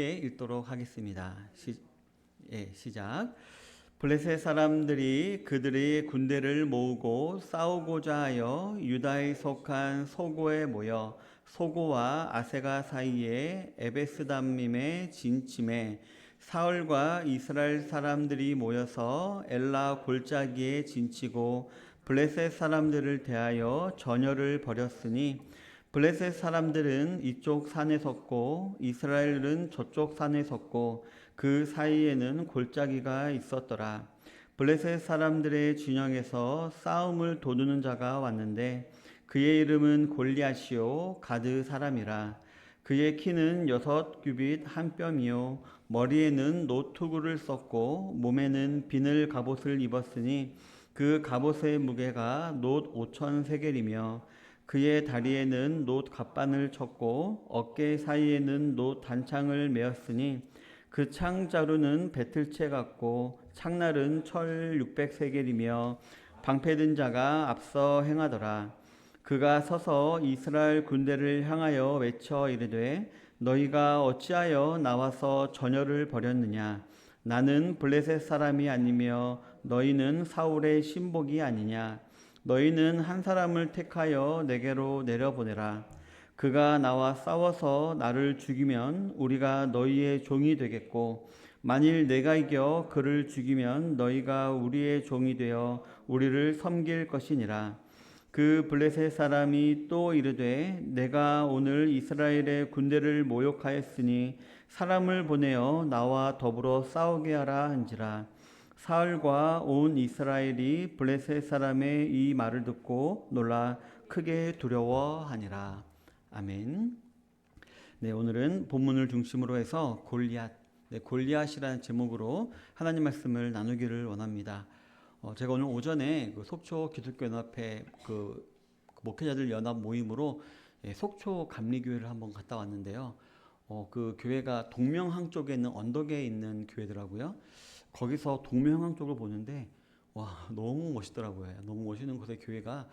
함께 읽도록 하겠습니다. 시작. 블레셋 사람들이 그들의 군대를 모으고 싸우고자 하여 유다에 속한 소고에 모여 소고와 아세가 사이에 에베스담림에 진침해 사울과 이스라엘 사람들이 모여서 엘라 골짜기에 진치고 블레셋 사람들을 대하여 전열을 벌였으니 블레셋 사람들은 이쪽 산에 섰고 이스라엘은 저쪽 산에 섰고 그 사이에는 골짜기가 있었더라. 블레셋 사람들의 진영에서 싸움을 도두는 자가 왔는데 그의 이름은 골리앗이요 가드 사람이라. 그의 키는 6규빗 한 뼘이요 머리에는 노투구를 썼고 몸에는 비늘 갑옷을 입었으니 그 갑옷의 무게가 놋 5천 세겔이며 그의 다리에는 놋 갑반을 쳤고 어깨 사이에는 놋 단창을 메었으니 그 창자루는 배틀채 같고 창날은 철 600세겔이며 방패든 자가 앞서 행하더라. 그가 서서 이스라엘 군대를 향하여 외쳐 이르되 너희가 어찌하여 나와서 전열을 벌였느냐. 나는 블레셋 사람이 아니며 너희는 사울의 신복이 아니냐. 너희는 한 사람을 택하여 내게로 내려보내라. 그가 나와 싸워서 나를 죽이면 우리가 너희의 종이 되겠고 만일 내가 이겨 그를 죽이면 너희가 우리의 종이 되어 우리를 섬길 것이니라. 그 블레셋 사람이 또 이르되 내가 오늘 이스라엘의 군대를 모욕하였으니 사람을 보내어 나와 더불어 싸우게 하라 한지라. 사울과 온 이스라엘이 블레셋 사람의 이 말을 듣고 놀라 크게 두려워하니라. 아멘. 네, 오늘은 본문을 중심으로 해서 골리앗이라는 제목으로 하나님 말씀을 나누기를 원합니다. 제가 오늘 오전에 그 속초 기독교연합회 그 목회자들 연합 모임으로 속초 감리교회를 한번 갔다 왔는데요. 그 교회가 동명항 쪽에 있는 언덕에 있는 교회더라고요. 거기서 동명항 쪽을 보는데 와 너무 멋있더라고요. 너무 멋있는 곳에 교회가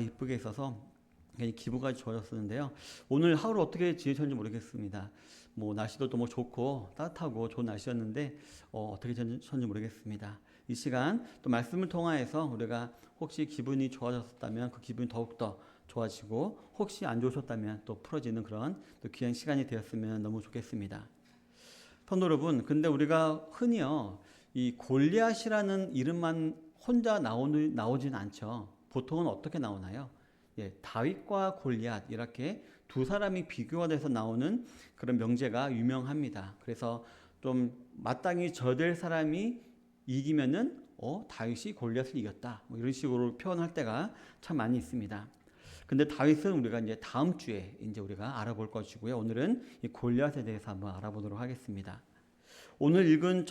이쁘게 있어서 굉장히 기분가 좋아졌었는데요. 오늘 하루 어떻게 지내셨는지 모르겠습니다. 뭐 날씨도 또 좋고 따뜻하고 좋은 날씨였는데 어떻게 지내셨는지 모르겠습니다. 이 시간 또 말씀을 통하여서 우리가 혹시 기분이 좋아졌다면 그 기분이 더욱더 좋아지고 혹시 안 좋으셨다면 또 풀어지는 그런 또 귀한 시간이 되었으면 너무 좋겠습니다. 성도 여러분, 근데 우리가 흔히요 이 골리앗이라는 이름만 혼자 나오진 않죠. 보통은 어떻게 나오나요? 다윗과 골리앗 이렇게 두 사람이 비교가 돼서 나오는 그런 명제가 유명합니다. 그래서 좀 마땅히 저될 사람이 이기면은 다윗이 골리앗을 이겼다. 뭐 이런 식으로 표현할 때가 참 많이 있습니다. 근데 다윗은 우리가 이제 다음 주에 이제 우리가 알아볼 것이고요. 오늘은 이 골리앗에 대해서 한번 알아보도록 하겠습니다. 오늘 읽은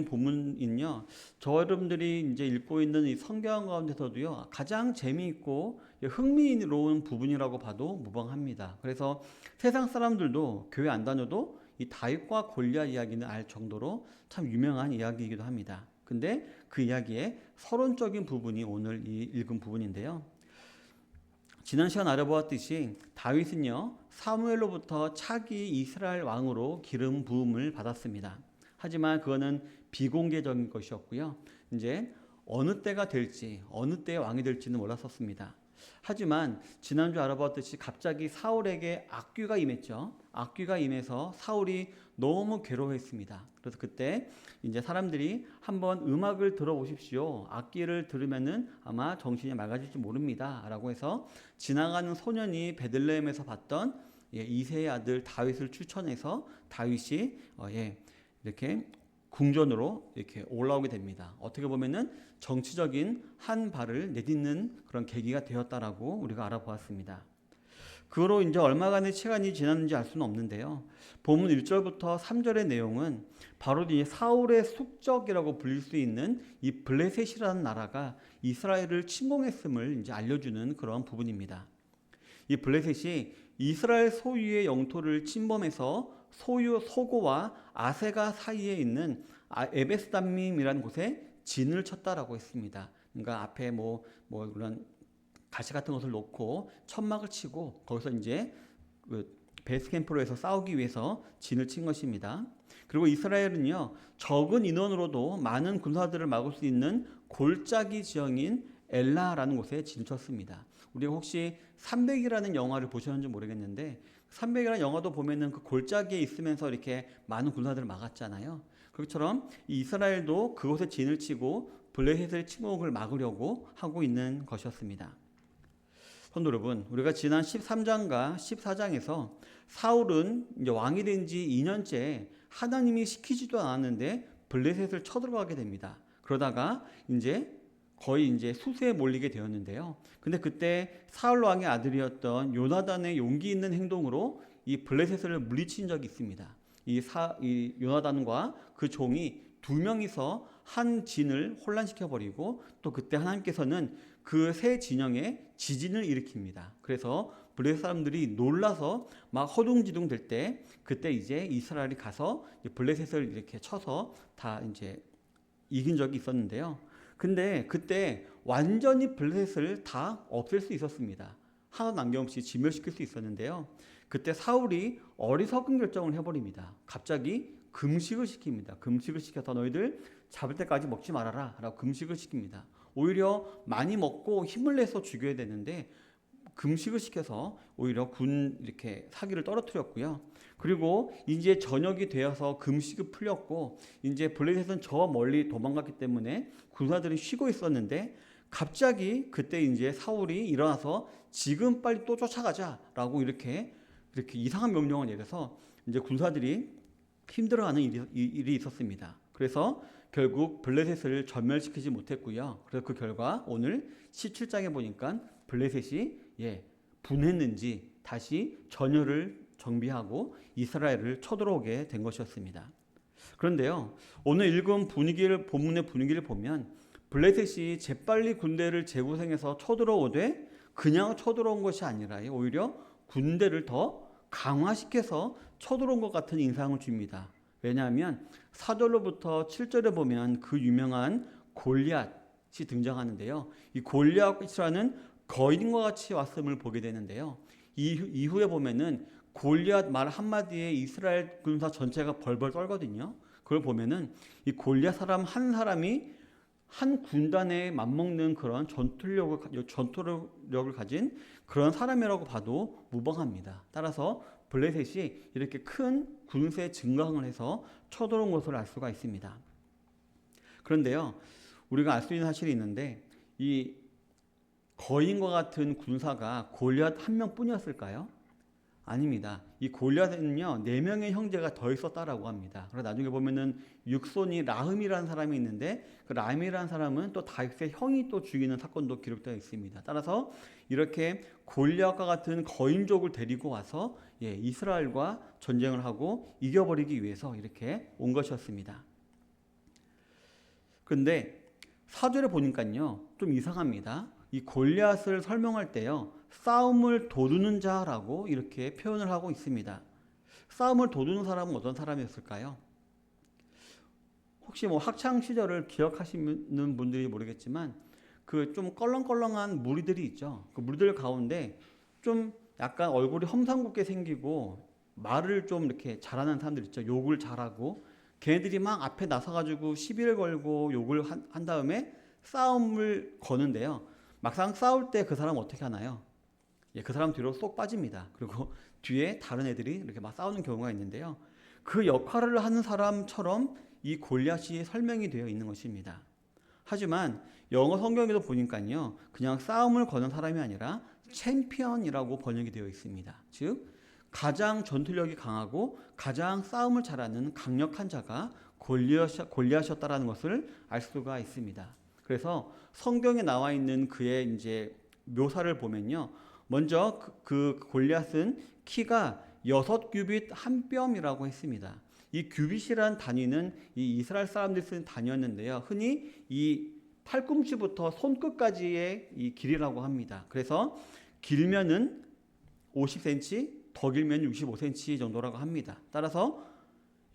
본문은요, 여러분들이 이제 읽고 있는 이 성경 가운데서도요, 가장 재미있고 흥미로운 부분이라고 봐도 무방합니다. 그래서 세상 사람들도 교회 안 다녀도 이 다윗과 골리앗 이야기는 알 정도로 참 유명한 이야기이기도 합니다. 근데 그 이야기의 서론적인 부분이 오늘 이 읽은 부분인데요. 지난 시간 알아보았듯이 다윗은요, 사무엘로부터 차기 이스라엘 왕으로 기름 부음을 받았습니다. 하지만 그거는 비공개적인 것이었고요. 이제 어느 때가 될지, 어느 때의 왕이 될지는 몰랐었습니다. 하지만 지난주 알아보았듯이 갑자기 사울에게 악귀가 임했죠. 악귀가 임해서 사울이 너무 괴로워했습니다. 그래서 그때 이제 사람들이 한번 음악을 들어보십시오. 악기를 들으면은 아마 정신이 맑아질지 모릅니다. 라고 해서 지나가는 소년이 베들레헴에서 봤던 이새의 아들 다윗을 추천해서 다윗이 이렇게 궁전으로 이렇게 올라오게 됩니다. 어떻게 보면은 정치적인 한 발을 내딛는 그런 계기가 되었다라고 우리가 알아보았습니다. 그로 이제 얼마간의 시간이 지났는지 알 수는 없는데요. 본문 1절부터 3절의 내용은 바로 이 사울의 숙적이라고 불릴 수 있는 이 블레셋이라는 나라가 이스라엘을 침공했음을 이제 알려주는 그런 부분입니다. 이 블레셋이 이스라엘 소유의 영토를 침범해서 소고와 아세가 사이에 있는 에베스담림이라는 곳에 진을 쳤다라고 했습니다. 그러니까 앞에 뭐 그런 가시 같은 것을 놓고 천막을 치고 거기서 이제 그 베이스캠프로 해서 싸우기 위해서 진을 친 것입니다. 그리고 이스라엘은요, 적은 인원으로도 많은 군사들을 막을 수 있는 골짜기 지형인 엘라라는 곳에 진을 쳤습니다. 우리가 혹시 300이라는 영화를 보셨는지 모르겠는데 300이라는 영화도 보면은 그 골짜기에 있으면서 이렇게 많은 군사들을 막았잖아요. 그것처럼 이 이스라엘도 그곳에 진을 치고 블레셋의 침공을 막으려고 하고 있는 것이었습니다. 성도 여러분, 우리가 지난 13장과 14장에서 사울은 이제 왕이 된 지 2년째 하나님이 시키지도 않았는데 블레셋을 쳐들어가게 됩니다. 그러다가 거의 수세에 몰리게 되었는데요. 근데 그때 사울 왕의 아들이었던 요나단의 용기 있는 행동으로 이 블레셋을 물리친 적이 있습니다. 이 요나단과 그 종이 두 명이서 한 진을 혼란시켜 버리고 또 그때 하나님께서는 그 세 진영에 지진을 일으킵니다. 그래서 블레셋 사람들이 놀라서 막 허둥지둥 될 때 그때 이스라엘이 가서 블레셋을 이렇게 쳐서 다 이긴 적이 있었는데요. 근데 그때 완전히 블레셋을 다 없앨 수 있었습니다. 하나 남김없이 진멸시킬 수 있었는데요. 그때 사울이 어리석은 결정을 해버립니다. 갑자기 금식을 시킵니다. 금식을 시켜서 너희들 잡을 때까지 먹지 말아라 라고 금식을 시킵니다. 오히려 많이 먹고 힘을 내서 죽여야 되는데 금식을 시켜서 오히려 이렇게 사기를 떨어뜨렸고요. 그리고 이제 저녁이 되어서 금식이 풀렸고 이제 블레셋은 저 멀리 도망갔기 때문에 군사들이 쉬고 있었는데 갑자기 그때 사울이 일어나서 지금 빨리 또 쫓아가자라고 이렇게 이상한 명령을 내려서 군사들이 힘들어하는 일이 있었습니다. 그래서 결국 블레셋을 전멸시키지 못했고요. 그래서 그 결과 오늘 17장에 보니까 블레셋이 분했는지 다시 전열을 정비하고 이스라엘을 쳐들어오게 된 것이었습니다. 그런데요, 오늘 읽은 본문의 분위기를 보면 블레셋이 재빨리 군대를 재구성해서 쳐들어오되 그냥 쳐들어온 것이 아니라 오히려 군대를 더 강화시켜서 쳐들어온 것 같은 인상을 줍니다. 왜냐하면 4절로부터 7절에 보면 그 유명한 골리앗이 등장하는데요. 이 골리앗이라는 거인과 같이 왔음을 보게 되는데요. 이후에 보면은 골리앗 말 한마디에 이스라엘 군사 전체가 벌벌 떨거든요. 그걸 보면은 이 골리앗 사람 한 사람이 한 군단에 맞먹는 그런 전투력을 가진 그런 사람이라고 봐도 무방합니다. 따라서 블레셋이 이렇게 큰 군세 증강을 해서 쳐들어온 것을 알 수가 있습니다. 그런데요, 우리가 알 수 있는 사실이 있는데 이 거인과 같은 군사가 골리앗 한 명뿐이었을까요? 아닙니다. 이 골리앗은요 4명의 형제가 더 있었다라고 합니다. 그래서 나중에 보면은 육손이 라흠이라는 사람이 있는데 그 라흠이라는 사람은 또 다윗의 형이 또 죽이는 사건도 기록되어 있습니다. 따라서 이렇게 골리앗과 같은 거인족을 데리고 와서 이스라엘과 전쟁을 하고 이겨버리기 위해서 이렇게 온 것이었습니다. 그런데 4절에 보니까요 좀 이상합니다. 이 골리앗을 설명할 때요 싸움을 도두는 자라고 이렇게 표현을 하고 있습니다. 싸움을 도두는 사람은 어떤 사람이었을까요? 혹시 학창 시절을 기억하시는 분들이 모르겠지만 그 좀 껄렁껄렁한 무리들이 있죠. 그 무리들 가운데 좀 약간 얼굴이 험상궂게 생기고 말을 좀 이렇게 잘하는 사람들 있죠. 욕을 잘하고 걔네들이 막 앞에 나서가지고 시비를 걸고 욕을 한 다음에 싸움을 거는데요. 막상 싸울 때 그 사람 어떻게 하나요? 그 사람 뒤로 쏙 빠집니다. 그리고 뒤에 다른 애들이 이렇게 막 싸우는 경우가 있는데요. 그 역할을 하는 사람처럼 이 골리앗이 설명이 되어 있는 것입니다. 하지만 영어 성경에도 보니까요. 그냥 싸움을 거는 사람이 아니라 챔피언이라고 번역이 되어 있습니다. 즉 가장 전투력이 강하고 가장 싸움을 잘하는 강력한 자가 골리앗이었다라는 것을 알 수가 있습니다. 그래서 성경에 나와 있는 그의 묘사를 보면요. 먼저 그 골리앗은 키가 6규빗 한 뼘이라고 했습니다. 이 규빗이란 단위는 이 이스라엘 사람들이 쓰는 단위였는데요. 흔히 이 팔꿈치부터 손끝까지의 이 길이라고 합니다. 그래서 길면은 50cm, 더 길면 65cm 정도라고 합니다. 따라서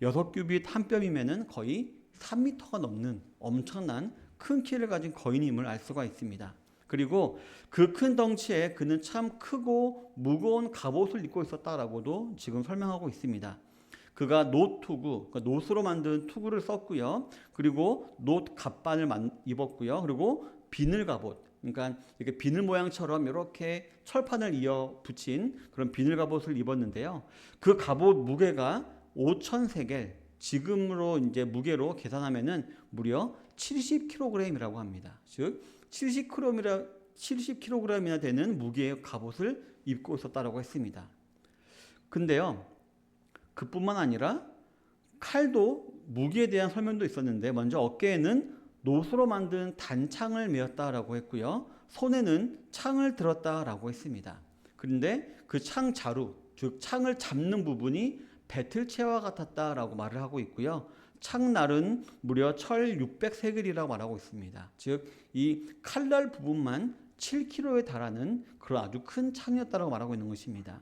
6규빗 한 뼘이면은 거의 3m가 넘는 엄청난 큰 키를 가진 거인임을 알 수가 있습니다. 그리고 그 큰 덩치에 그는 참 크고 무거운 갑옷을 입고 있었다라고도 지금 설명하고 있습니다. 그가 놋투구, 그러니까 놋으로 만든 투구를 썼고요. 그리고 놋 갑반을 입었고요. 그리고 비늘 갑옷, 그러니까 이렇게 비늘 모양처럼 이렇게 철판을 이어 붙인 그런 비늘 갑옷을 입었는데요. 그 갑옷 무게가 5,000세겔, 지금으로 이제 무게로 계산하면은 무려 70kg이라고 합니다. 즉 70kg이나 되는 무게의 갑옷을 입고 있었다라고 했습니다. 근데요, 그뿐만 아니라 칼도 무기에 대한 설명도 있었는데, 먼저 어깨에는 놋으로 만든 단창을 메었다라고 했고요. 손에는 창을 들었다라고 했습니다. 그런데 그 창 자루, 즉 창을 잡는 부분이 배틀채와 같았다라고 말을 하고 있고요. 창날은 무려 철 600세겔이라고 말하고 있습니다. 즉 이 칼날 부분만 7kg에 달하는 그런 아주 큰 창이었다라고 말하고 있는 것입니다.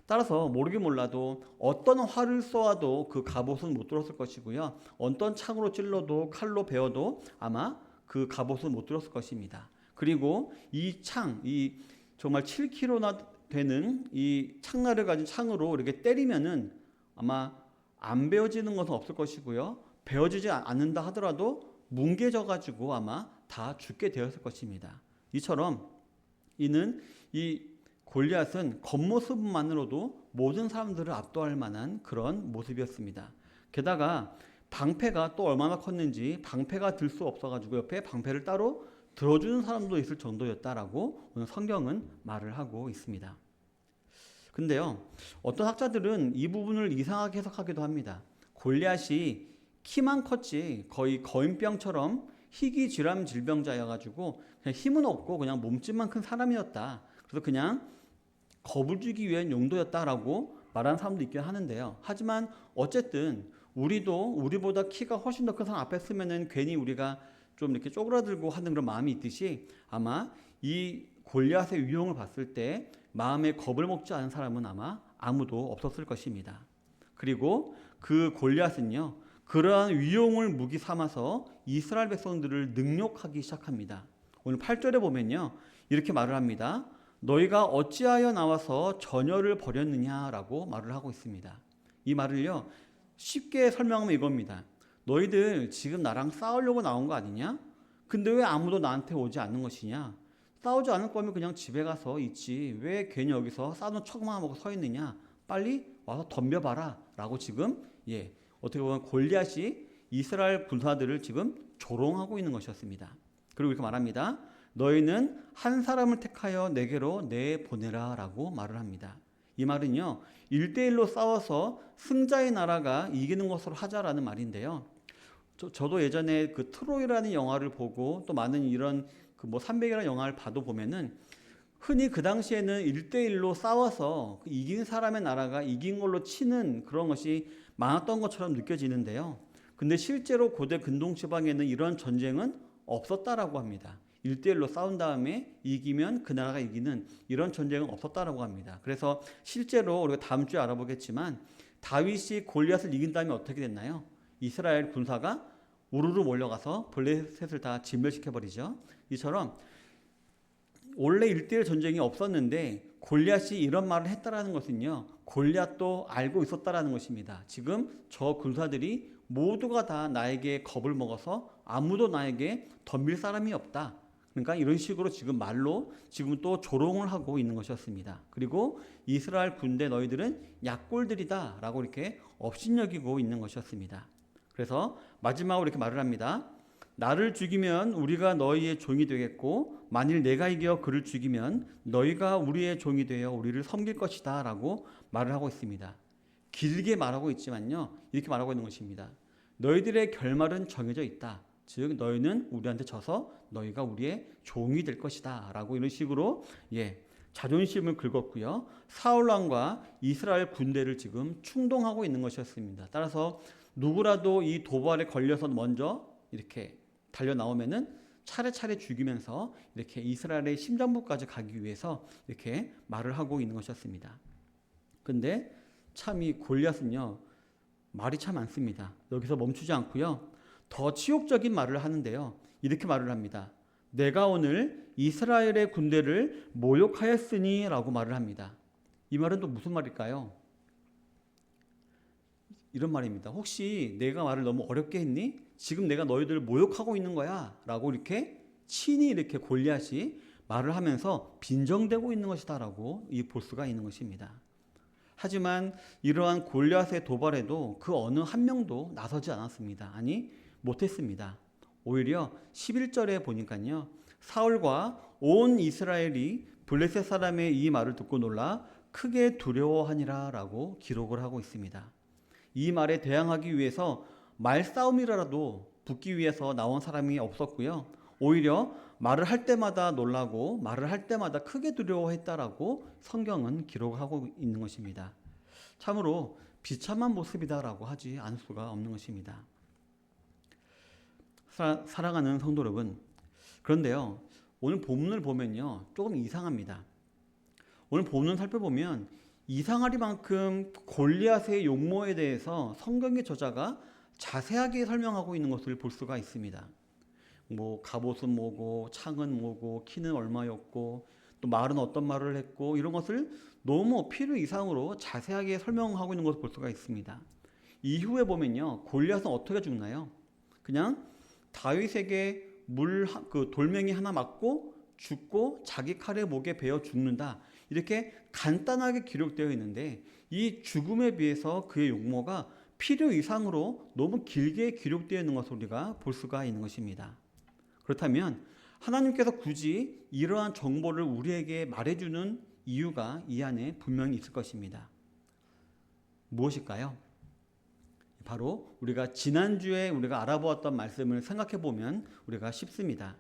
따라서 모르긴 몰라도 어떤 활을 쏘아도 그 갑옷은 못 들었을 것이고요. 어떤 창으로 찔러도 칼로 베어도 아마 그 갑옷은 못 들었을 것입니다. 그리고 이 창, 이 정말 7kg나 되는 이 창날을 가진 창으로 이렇게 때리면은 아마 안 베어지는 것은 없을 것이고요. 베어지지 않는다 하더라도 뭉개져 가지고 아마 다 죽게 되었을 것입니다. 이처럼 이는 이 골리앗은 겉모습만으로도 모든 사람들을 압도할 만한 그런 모습이었습니다. 게다가 방패가 또 얼마나 컸는지 방패가 들 수 없어가지고 옆에 방패를 따로 들어주는 사람도 있을 정도였다라고 오늘 성경은 말을 하고 있습니다. 근데요, 어떤 학자들은 이 부분을 이상하게 해석하기도 합니다. 골리앗이 키만 컸지 거의 거인병처럼 희귀질환 질병자여가지고 그냥 힘은 없고 그냥 몸집만 큰 사람이었다. 그래서 그냥 겁을 주기 위한 용도였다라고 말하는 사람도 있긴 하는데요. 하지만 어쨌든 우리도 우리보다 키가 훨씬 더 큰 사람 앞에 쓰면은 괜히 우리가 좀 이렇게 쪼그라들고 하는 그런 마음이 있듯이 아마 이 골리앗의 위용을 봤을 때 마음에 겁을 먹지 않은 사람은 아마 아무도 없었을 것입니다. 그리고 그 골리앗은요, 그러한 위용을 무기 삼아서 이스라엘 백성들을 능욕하기 시작합니다. 오늘 8절에 보면요, 이렇게 말을 합니다. 너희가 어찌하여 나와서 전열을 벌였느냐라고 말을 하고 있습니다. 이 말을요, 쉽게 설명하면 이겁니다. 너희들 지금 나랑 싸우려고 나온 거 아니냐? 근데 왜 아무도 나한테 오지 않는 것이냐? 싸우지 않을 거면 그냥 집에 가서 있지. 왜 괜히 여기서 싸우는 척만 하고 서 있느냐? 빨리 와서 덤벼봐라 라고 지금 어떻게 보면 골리앗이 이스라엘 군사들을 지금 조롱하고 있는 것이었습니다. 그리고 이렇게 말합니다. 너희는 한 사람을 택하여 내게로 내보내라 라고 말을 합니다. 이 말은요, 1대1로 싸워서 승자의 나라가 이기는 것으로 하자라는 말인데요. 저도 예전에 그 트로이라는 영화를 보고 또 많은 이런 그 300이라는 영화를 봐도 보면은 흔히 그 당시에는 1대1로 싸워서 이긴 사람의 나라가 이긴 걸로 치는 그런 것이 많았던 것처럼 느껴지는데요. 근데 실제로 고대 근동 지방에는 이런 전쟁은 없었다라고 합니다. 1대1로 싸운 다음에 이기면 그 나라가 이기는 이런 전쟁은 없었다라고 합니다. 그래서 실제로 우리가 다음 주에 알아보겠지만 다윗이 골리앗을 이긴 다음에 어떻게 됐나요? 이스라엘 군사가 우르르 몰려가서 블레셋을 다 진멸시켜버리죠. 이처럼 원래 1대1 전쟁이 없었는데 골리앗이 이런 말을 했다라는 것은요, 골리앗도 알고 있었다라는 것입니다. 지금 저 군사들이 모두가 다 나에게 겁을 먹어서 아무도 나에게 덤빌 사람이 없다. 그러니까 이런 식으로 지금 말로 지금 또 조롱을 하고 있는 것이었습니다. 그리고 이스라엘 군대 너희들은 약골들이다 라고 이렇게 업신여기고 있는 것이었습니다. 그래서 마지막으로 이렇게 말을 합니다. 나를 죽이면 우리가 너희의 종이 되겠고 만일 내가 이겨 그를 죽이면 너희가 우리의 종이 되어 우리를 섬길 것이다 라고 말을 하고 있습니다. 길게 말하고 있지만요, 이렇게 말하고 있는 것입니다. 너희들의 결말은 정해져 있다. 즉 너희는 우리한테 져서 너희가 우리의 종이 될 것이다 라고 이런 식으로 자존심을 긁었고요. 사울왕과 이스라엘 군대를 지금 충동하고 있는 것이었습니다. 따라서 누구라도 이 도발에 걸려서 먼저 이렇게 달려 나오면은 차례차례 죽이면서 이렇게 이스라엘의 심장부까지 가기 위해서 이렇게 말을 하고 있는 것이었습니다. 근데 참 이 골리앗은요, 말이 참 많습니다. 여기서 멈추지 않고요, 더 치욕적인 말을 하는데요, 이렇게 말을 합니다. 내가 오늘 이스라엘의 군대를 모욕하였으니 라고 말을 합니다. 이 말은 또 무슨 말일까요? 이런 말입니다. 혹시 내가 말을 너무 어렵게 했니? 지금 내가 너희들을 모욕하고 있는 거야 라고 이렇게 친히 이렇게 골리앗이 말을 하면서 빈정대고 있는 것이다 라고 볼 수가 있는 것입니다. 하지만 이러한 골리앗의 도발에도 그 어느 한 명도 나서지 않았습니다. 아니 못했습니다. 오히려 11절에 보니까요, 사울과 온 이스라엘이 블레셋 사람의 이 말을 듣고 놀라 크게 두려워하니라 라고 기록을 하고 있습니다. 이 말에 대항하기 위해서 말싸움이라도 붙기 위해서 나온 사람이 없었고요. 오히려 말을 할 때마다 놀라고 말을 할 때마다 크게 두려워했다라고 성경은 기록하고 있는 것입니다. 참으로 비참한 모습이다라고 하지 않을 수가 없는 것입니다. 사랑하는 성도 여러분, 그런데요, 오늘 본문을 보면요, 조금 이상합니다. 오늘 본문 살펴보면 이상하리만큼 골리앗의 용모에 대해서 성경의 저자가 자세하게 설명하고 있는 것을 볼 수가 있습니다. 뭐 갑옷은 뭐고 창은 뭐고 키는 얼마였고 또 말은 어떤 말을 했고 이런 것을 너무 필요 이상으로 자세하게 설명하고 있는 것을 볼 수가 있습니다. 이후에 보면요, 골리앗은 어떻게 죽나요? 그냥 다윗에게 돌멩이 하나 맞고 죽고 자기 칼에 목에 베어 죽는다, 이렇게 간단하게 기록되어 있는데 이 죽음에 비해서 그의 용모가 필요 이상으로 너무 길게 기록되어 있는 것을 우리가 볼 수가 있는 것입니다. 그렇다면 하나님께서 굳이 이러한 정보를 우리에게 말해주는 이유가 이 안에 분명히 있을 것입니다. 무엇일까요? 바로 우리가 지난주에 우리가 알아보았던 말씀을 생각해 보면 우리가 쉽습니다.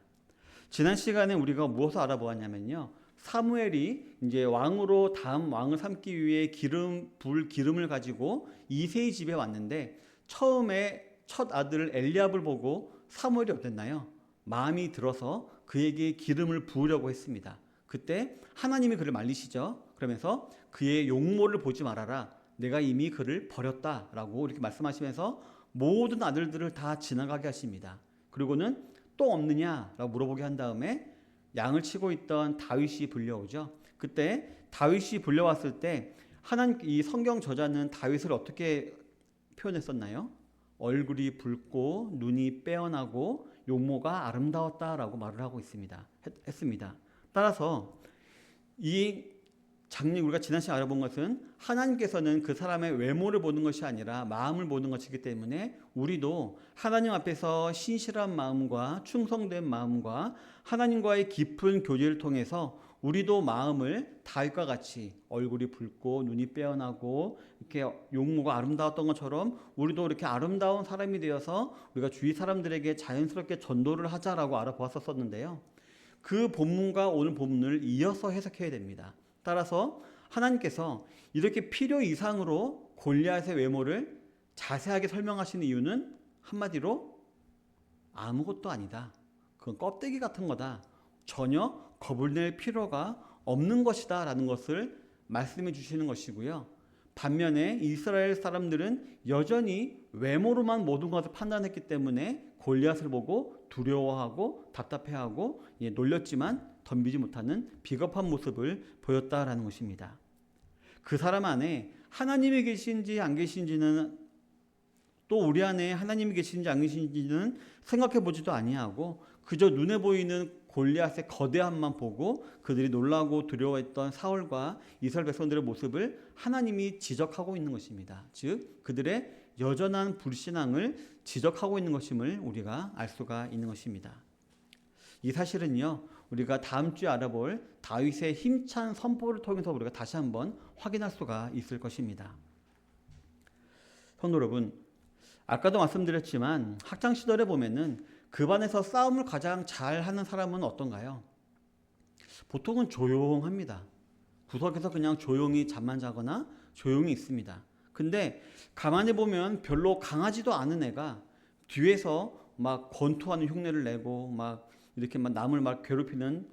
지난 시간에 우리가 무엇을 알아보았냐면요, 사무엘이 이제 왕으로 다음 왕을 삼기 위해 기름을 가지고 이새의 집에 왔는데 처음에 첫 아들 엘리압을 보고 사무엘이 어땠나요? 마음이 들어서 그에게 기름을 부으려고 했습니다. 그때 하나님이 그를 말리시죠. 그러면서 그의 용모를 보지 말아라, 내가 이미 그를 버렸다라고 이렇게 말씀하시면서 모든 아들들을 다 지나가게 하십니다. 그리고는 또 없느냐라고 물어보게 한 다음에 양을 치고 있던 다윗이 불려오죠. 그때 다윗이 불려왔을 때 이 성경 저자는 다윗을 어떻게 표현했었나요? 얼굴이 붉고 눈이 빼어나고 용모가 아름다웠다라고 말을 하고 했습니다. 따라서 이 장면, 우리가 지난 시간에 알아본 것은 하나님께서는 그 사람의 외모를 보는 것이 아니라 마음을 보는 것이기 때문에 우리도 하나님 앞에서 신실한 마음과 충성된 마음과 하나님과의 깊은 교제를 통해서 우리도 마음을 다윗과 같이 얼굴이 붉고 눈이 빼어나고 이렇게 용모가 아름다웠던 것처럼 우리도 이렇게 아름다운 사람이 되어서 우리가 주위 사람들에게 자연스럽게 전도를 하자라고 알아보았었는데요. 그 본문과 오늘 본문을 이어서 해석해야 됩니다. 따라서 하나님께서 이렇게 필요 이상으로 골리앗의 외모를 자세하게 설명하시는 이유는 한마디로 아무것도 아니다, 그건 껍데기 같은 거다, 전혀 겁을 낼 필요가 없는 것이다 라는 것을 말씀해 주시는 것이고요. 반면에 이스라엘 사람들은 여전히 외모로만 모든 것을 판단했기 때문에 골리앗을 보고 두려워하고 답답해하고 놀렸지만 덤비지 못하는 비겁한 모습을 보였다라는 것입니다. 그 사람 안에 하나님이 계신지 안 계신지는, 또 우리 안에 하나님이 계신지 안 계신지는 생각해 보지도 아니하고 그저 눈에 보이는 골리앗의 거대함만 보고 그들이 놀라고 두려워했던 사울과 이스라엘 백성들의 모습을 하나님이 지적하고 있는 것입니다. 즉 그들의 여전한 불신앙을 지적하고 있는 것임을 우리가 알 수가 있는 것입니다. 이 사실은요, 우리가 다음 주에 알아볼 다윗의 힘찬 선포를 통해서 우리가 다시 한번 확인할 수가 있을 것입니다. 성도 여러분, 아까도 말씀드렸지만 학창 시절에 보면은 그 반에서 싸움을 가장 잘하는 사람은 어떤가요? 보통은 조용합니다. 구석에서 그냥 조용히 잠만 자거나 조용히 있습니다. 근데 가만히 보면 별로 강하지도 않은 애가 뒤에서 막 권투하는 흉내를 내고 막 이렇게 막 남을 막 괴롭히는,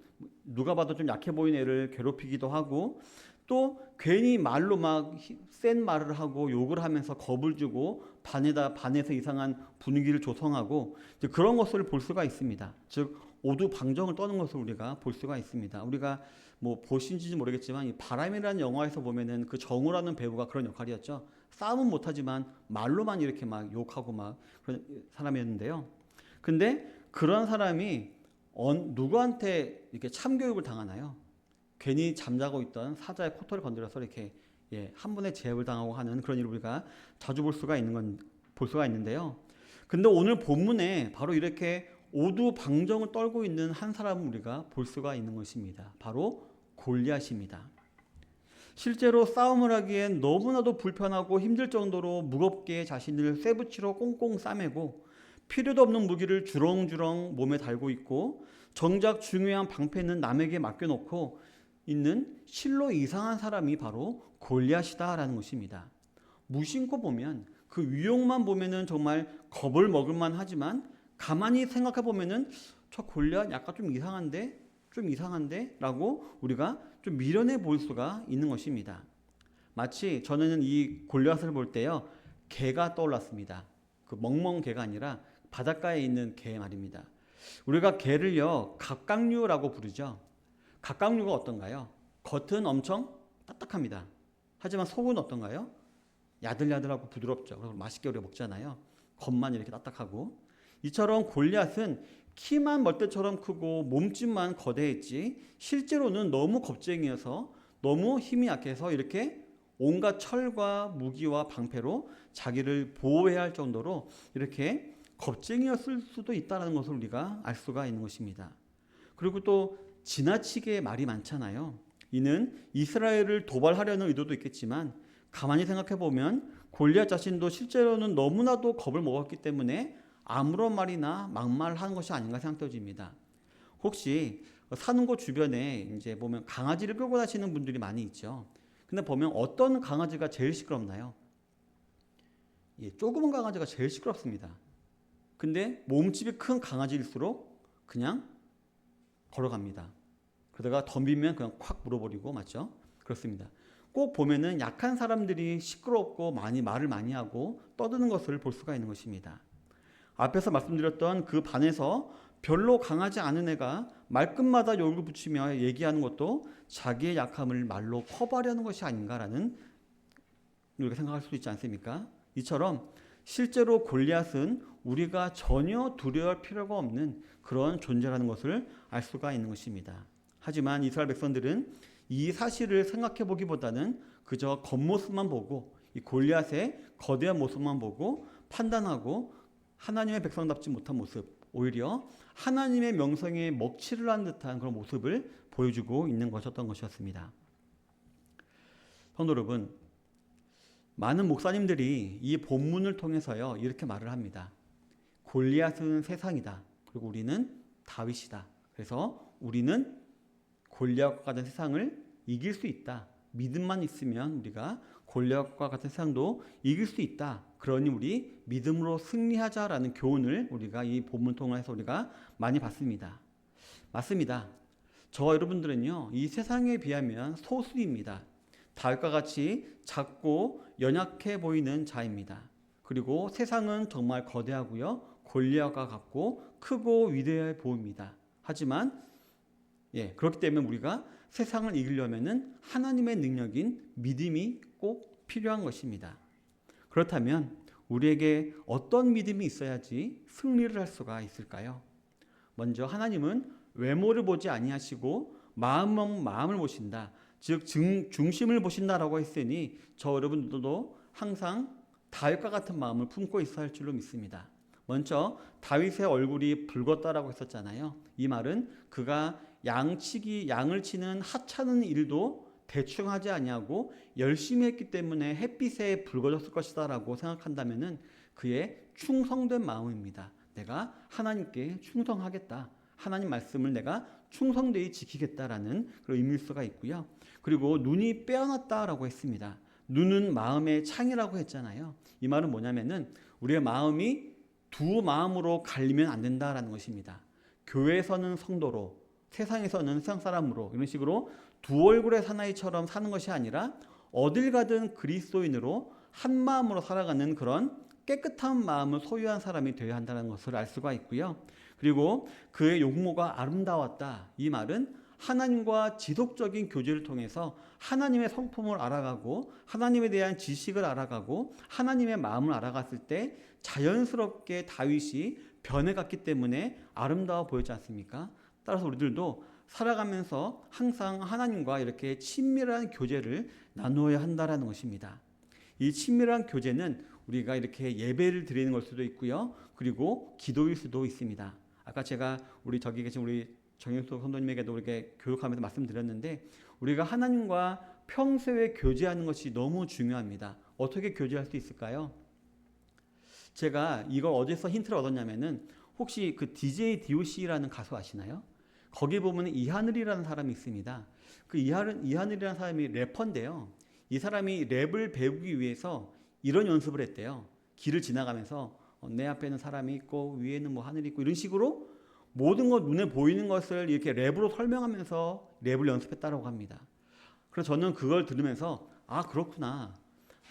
누가 봐도 좀 약해 보이는 애를 괴롭히기도 하고, 또 괜히 말로 막 센 말을 하고 욕을 하면서 겁을 주고 반에서 이상한 분위기를 조성하고 그런 것을 볼 수가 있습니다. 즉 오두방정을 떠는 것을 우리가 볼 수가 있습니다. 우리가 뭐 보신지 모르겠지만 이 바람이라는 영화에서 보면은 그 정우라는 배우가 그런 역할이었죠. 싸움은 못하지만 말로만 이렇게 막 욕하고 막 그런 사람이었는데요. 근데 그런 사람이 누구한테 이렇게 참교육을 당하나요? 괜히 잠자고 있던 사자의 코털을 건드려서 이렇게 한 번에 제압을 당하고 하는 그런 일을 우리가 자주 볼 수가 있는데요. 근데 오늘 본문에 바로 이렇게 오두방정을 떨고 있는 한 사람을 우리가 볼 수가 있는 것입니다. 바로 골리앗입니다. 실제로 싸움을 하기엔 너무나도 불편하고 힘들 정도로 무겁게 자신을 쇠붙이로 꽁꽁 싸매고 필요도 없는 무기를 주렁주렁 몸에 달고 있고 정작 중요한 방패는 남에게 맡겨놓고 있는 실로 이상한 사람이 바로 골리앗이다라는 것입니다. 무심코 보면 그 위용만 보면은 정말 겁을 먹을만 하지만 가만히 생각해 보면은 저 골리앗 약간 좀 이상한데 라고 우리가 좀 미련해 보일 수가 있는 것입니다. 마치 저는 이 골리앗을 볼 때요 개가 떠올랐습니다. 그 멍멍개가 아니라 바닷가에 있는 개 말입니다. 우리가 개를요 갑각류라고 부르죠. 갑각류가 어떤가요? 겉은 엄청 딱딱합니다. 하지만 속은 어떤가요? 야들야들하고 부드럽죠. 그래서 맛있게 우리가 먹잖아요. 겉만 이렇게 딱딱하고. 이처럼 골리앗은 키만 멀대처럼 크고 몸집만 거대했지 실제로는 너무 겁쟁이여서 너무 힘이 약해서 이렇게 온갖 철과 무기와 방패로 자기를 보호해야 할 정도로 이렇게 겁쟁이였을 수도 있다는 것을 우리가 알 수가 있는 것입니다. 그리고 또 지나치게 말이 많잖아요. 이는 이스라엘을 도발하려는 의도도 있겠지만 가만히 생각해 보면 골리앗 자신도 실제로는 너무나도 겁을 먹었기 때문에 아무런 말이나 막말하는 것이 아닌가 생각되어집니다. 혹시 사는 곳 주변에 이제 보면 강아지를 끌고 다니시는 분들이 많이 있죠. 근데 보면 어떤 강아지가 제일 시끄럽나요? 조그만 강아지가 제일 시끄럽습니다. 근데 몸집이 큰 강아지일수록 그냥 걸어갑니다. 그러다가 덤비면 그냥 콱 물어버리고 맞죠? 그렇습니다. 꼭 보면은 약한 사람들이 시끄럽고 말을 많이 하고 떠드는 것을 볼 수가 있는 것입니다. 앞에서 말씀드렸던 그 반에서 별로 강하지 않은 애가 말끝마다 욕을 붙이며 얘기하는 것도 자기의 약함을 말로 커버하려는 것이 아닌가라는 우리가 생각할 수 있지 않습니까? 이처럼 실제로 골리앗은 우리가 전혀 두려워할 필요가 없는 그런 존재라는 것을 알 수가 있는 것입니다. 하지만 이스라엘 백성들은 이 사실을 생각해 보기보다는 그저 겉모습만 보고 이 골리앗의 거대한 모습만 보고 판단하고 하나님의 백성답지 못한 모습, 오히려 하나님의 명성에 먹칠을 한 듯한 그런 모습을 보여주고 있는 것이었습니다. 성도 여러분, 많은 목사님들이 이 본문을 통해서요 이렇게 말을 합니다. 골리앗은 세상이다. 그리고 우리는 다윗이다. 그래서 우리는 골리앗과 같은 세상을 이길 수 있다. 믿음만 있으면 우리가 골리앗과 같은 세상도 이길 수 있다. 그러니 우리 믿음으로 승리하자라는 교훈을 우리가 이 본문 통해서 우리가 많이 봤습니다. 맞습니다. 저와 여러분들은요 이 세상에 비하면 소수입니다. 다윗과 같이 작고 연약해 보이는 자입니다. 그리고 세상은 정말 거대하고요 골리앗과 같고 크고 위대해 보입니다. 하지만 그렇기 때문에 우리가 세상을 이기려면은 하나님의 능력인 믿음이 꼭 필요한 것입니다. 그렇다면 우리에게 어떤 믿음이 있어야지 승리를 할 수가 있을까요? 먼저 하나님은 외모를 보지 아니하시고 마음을 보신다. 즉 중심을 보신다라고 했으니 저 여러분들도 항상 다윗과 같은 마음을 품고 있어야 할 줄로 믿습니다. 먼저 다윗의 얼굴이 붉었다라고 했었잖아요. 이 말은 그가 양을 치는 하찮은 일도 대충 하지 아니하고 열심히 했기 때문에 햇빛에 붉어졌을 것이다라고 생각한다면은 그의 충성된 마음입니다. 내가 하나님께 충성하겠다. 하나님 말씀을 내가 충성되이 지키겠다라는 그런 의미일 수가 있고요. 그리고 눈이 빼어났다라고 했습니다. 눈은 마음의 창이라고 했잖아요. 이 말은 뭐냐면은 우리의 마음이 두 마음으로 갈리면 안 된다라는 것입니다. 교회에서는 성도로, 세상에서는 세상 사람으로 이런 식으로 두 얼굴의 사나이처럼 사는 것이 아니라 어딜 가든 그리스도인으로 한 마음으로 살아가는 그런 깨끗한 마음을 소유한 사람이 되어야 한다는 것을 알 수가 있고요. 그리고 그의 용모가 아름다웠다. 이 말은 하나님과 지속적인 교제를 통해서 하나님의 성품을 알아가고 하나님에 대한 지식을 알아가고 하나님의 마음을 알아갔을 때 자연스럽게 다윗이 변해갔기 때문에 아름다워 보였지 않습니까? 따라서 우리들도 살아가면서 항상 하나님과 이렇게 친밀한 교제를 나누어야 한다는 것입니다. 이 친밀한 교제는 우리가 이렇게 예배를 드리는 걸 수도 있고요. 그리고 기도일 수도 있습니다. 아까 제가 우리 저기 계신 우리 정영수 선도님에게도 이렇게 교육하면서 말씀드렸는데 우리가 하나님과 평소에 교제하는 것이 너무 중요합니다. 어떻게 교제할 수 있을까요? 제가 이걸 어디서 힌트를 얻었냐면은 혹시 그 DJ DOC라는 가수 아시나요? 거기 보면 이하늘이라는 사람이 있습니다. 그 이하늘이라는 사람이 래퍼인데요. 이 사람이 랩을 배우기 위해서 이런 연습을 했대요. 길을 지나가면서 내 앞에는 사람이 있고 위에는 뭐 하늘이 있고 이런 식으로 모든 것 눈에 보이는 것을 이렇게 랩으로 설명하면서 랩을 연습했다고 합니다. 그래서 저는 그걸 들으면서 아 그렇구나.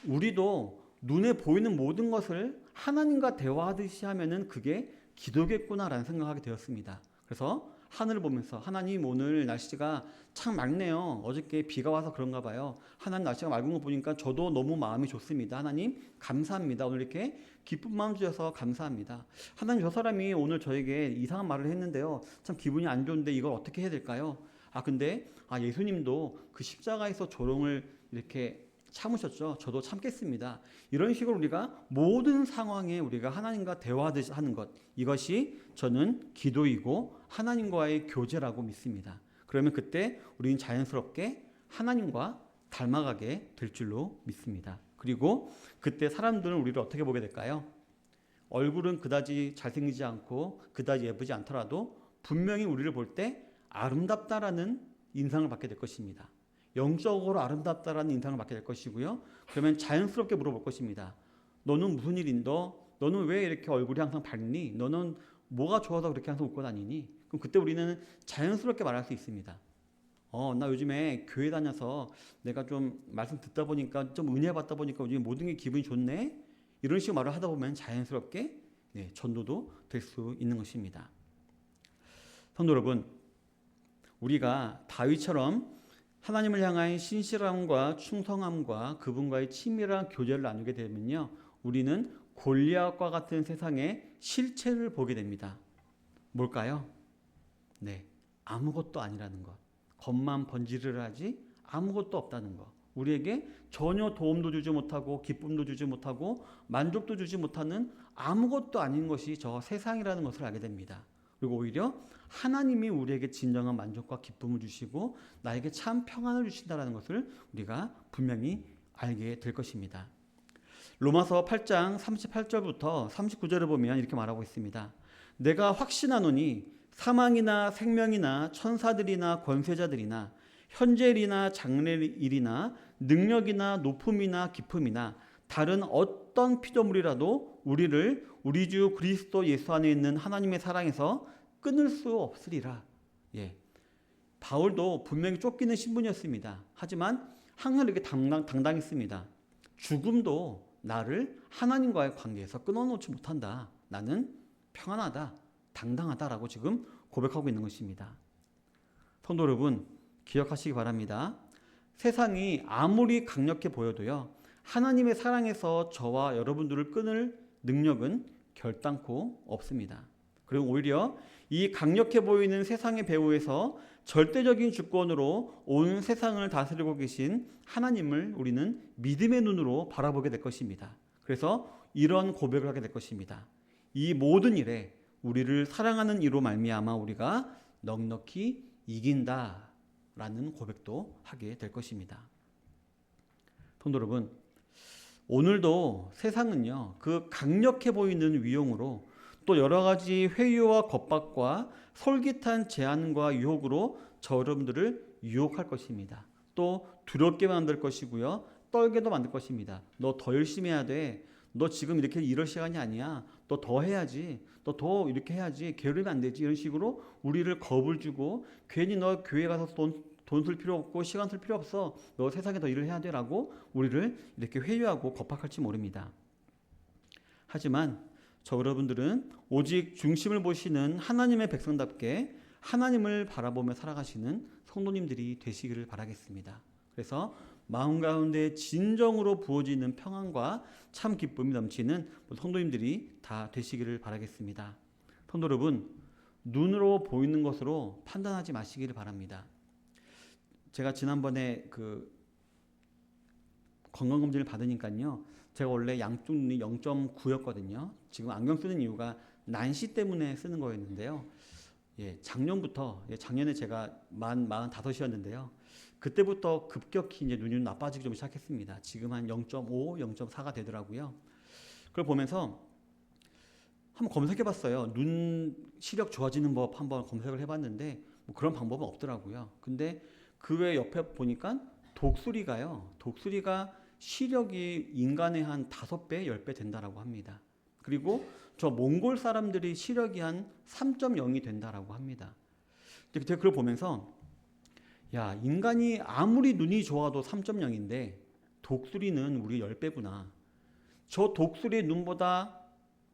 우리도 눈에 보이는 모든 것을 하나님과 대화하듯이 하면은 그게 기도겠구나라는 생각하게 되었습니다. 그래서 하늘을 보면서 하나님 오늘 날씨가 참 맑네요. 어저께 비가 와서 그런가 봐요. 하나님 날씨가 맑은 거 보니까 저도 너무 마음이 좋습니다. 하나님 감사합니다. 오늘 이렇게 기쁜 마음 주셔서 감사합니다. 하나님 저 사람이 오늘 저에게 이상한 말을 했는데요. 참 기분이 안 좋은데 이걸 어떻게 해야 될까요? 근데 예수님도 그 십자가에서 조롱을 이렇게 참으셨죠. 저도 참겠습니다. 이런 식으로 우리가 모든 상황에 우리가 하나님과 대화하듯이 하는 것, 이것이 저는 기도이고 하나님과의 교제라고 믿습니다. 그러면 그때 우리는 자연스럽게 하나님과 닮아가게 될 줄로 믿습니다. 그리고 그때 사람들은 우리를 어떻게 보게 될까요? 얼굴은 그다지 잘생기지 않고 그다지 예쁘지 않더라도 분명히 우리를 볼 때 아름답다라는 인상을 받게 될 것입니다. 영적으로 아름답다라는 인상을 받게 될 것이고요. 그러면 자연스럽게 물어볼 것입니다. 너는 무슨 일인데? 너는 왜 이렇게 얼굴이 항상 밝니? 너는 뭐가 좋아서 그렇게 항상 웃고 다니니? 그럼 그때 우리는 자연스럽게 말할 수 있습니다. 나 요즘에 교회 다녀서 내가 좀 말씀 듣다 보니까 좀 은혜 받다 보니까 요즘 모든 게 기분이 좋네? 이런 식으로 말을 하다 보면 자연스럽게 전도도 될 수 있는 것입니다. 성도 여러분, 우리가 다윗처럼 하나님을 향한 신실함과 충성함과 그분과의 친밀한 교제를 나누게 되면요, 우리는 골리앗과 같은 세상의 실체를 보게 됩니다. 뭘까요? 아무것도 아니라는 것. 겉만 번지르르 하지 아무것도 없다는 것. 우리에게 전혀 도움도 주지 못하고 기쁨도 주지 못하고 만족도 주지 못하는 아무것도 아닌 것이 저 세상이라는 것을 알게 됩니다. 그리고 오히려 하나님이 우리에게 진정한 만족과 기쁨을 주시고 나에게 참 평안을 주신다는 것을 우리가 분명히 알게 될 것입니다. 로마서 8장 38절부터 39절을 보면 이렇게 말하고 있습니다. 내가 확신하노니 사망이나 생명이나 천사들이나 권세자들이나 현재일이나 장래일이나 능력이나 높음이나 깊음이나 다른 어떤 피조물이라도 우리를 우리 주 그리스도 예수 안에 있는 하나님의 사랑에서 끊을 수 없으리라. 바울도 분명히 쫓기는 신분이었습니다. 하지만 항상 이렇게 당당했습니다. 죽음도 나를 하나님과의 관계에서 끊어놓지 못한다. 나는 평안하다, 당당하다라고 지금 고백하고 있는 것입니다. 성도 여러분, 기억하시기 바랍니다. 세상이 아무리 강력해 보여도요, 하나님의 사랑에서 저와 여러분들을 끊을 능력은 결단코 없습니다. 그리고 오히려 이 강력해 보이는 세상의 배후에서 절대적인 주권으로 온 세상을 다스리고 계신 하나님을 우리는 믿음의 눈으로 바라보게 될 것입니다. 그래서 이런 고백을 하게 될 것입니다. 이 모든 일에 우리를 사랑하는 이로 말미암아 우리가 넉넉히 이긴다라는 고백도 하게 될 것입니다. 성도 여러분, 오늘도 세상은요, 그 강력해 보이는 위용으로 또 여러 가지 회유와 겁박과 솔깃한 제안과 유혹으로 저 여러분들을 유혹할 것입니다. 또 두렵게 만들 것이고요, 떨게도 만들 것입니다. 너 더 열심히 해야 돼. 너 지금 이렇게 이럴 시간이 아니야. 너 더 해야지. 너 더 이렇게 해야지. 게으르면 안 되지. 이런 식으로 우리를 겁을 주고 괜히 너 교회 가서 돈 쓸 필요 없고 시간 쓸 필요 없어. 너 세상에 더 일을 해야 돼. 라고 우리를 이렇게 회유하고 겁박할지 모릅니다. 하지만 저 여러분들은 오직 중심을 보시는 하나님의 백성답게 하나님을 바라보며 살아가시는 성도님들이 되시기를 바라겠습니다. 그래서 마음 가운데 진정으로 부어지는 평안과 참 기쁨이 넘치는 성도님들이 다 되시기를 바라겠습니다. 성도 여러분, 눈으로 보이는 것으로 판단하지 마시기를 바랍니다. 제가 지난번에 건강검진을 받으니까요, 제가 원래 양쪽 눈이 0.9였거든요. 지금 안경 쓰는 이유가 난시 때문에 쓰는 거였는데요. 작년에 제가 45이었는데요. 그때부터 급격히 이제 눈이 나빠지기 좀 시작했습니다. 지금 한 0.5, 0.4가 되더라고요. 그걸 보면서 한번 검색해봤어요. 눈 시력 좋아지는 법 한번 검색을 해봤는데 뭐 그런 방법은 없더라고요. 근데 그 외 옆에 보니까 독수리가 시력이 인간의 한 5배, 10배 된다라고 합니다. 그리고 저 몽골 사람들이 시력이 한 3.0이 된다라고 합니다. 그걸 보면서 야, 인간이 아무리 눈이 좋아도 3.0인데 독수리는 우리 10배구나. 저 독수리의 눈보다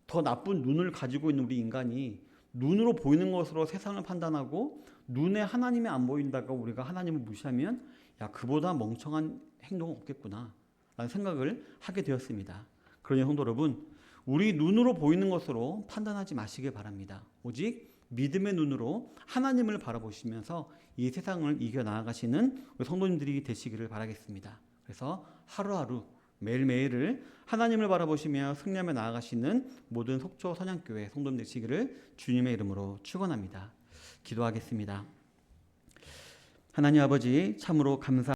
더 나쁜 눈을 가지고 있는 우리 인간이 눈으로 보이는 것으로 세상을 판단하고 눈에 하나님이 안 보인다고 우리가 하나님을 무시하면 야, 그보다 멍청한 행동은 없겠구나 라는 생각을 하게 되었습니다. 그러니 성도 여러분, 우리 눈으로 보이는 것으로 판단하지 마시길 바랍니다. 오직 믿음의 눈으로 하나님을 바라보시면서 이 세상을 이겨나가시는 우리 성도님들이 되시기를 바라겠습니다. 그래서 하루하루 매일매일을 하나님을 바라보시며 승리하며 나아가시는 모든 속초 선양교회 성도님 되시기를 주님의 이름으로 축원합니다. 기도하겠습니다. 하나님 아버지, 참으로 감사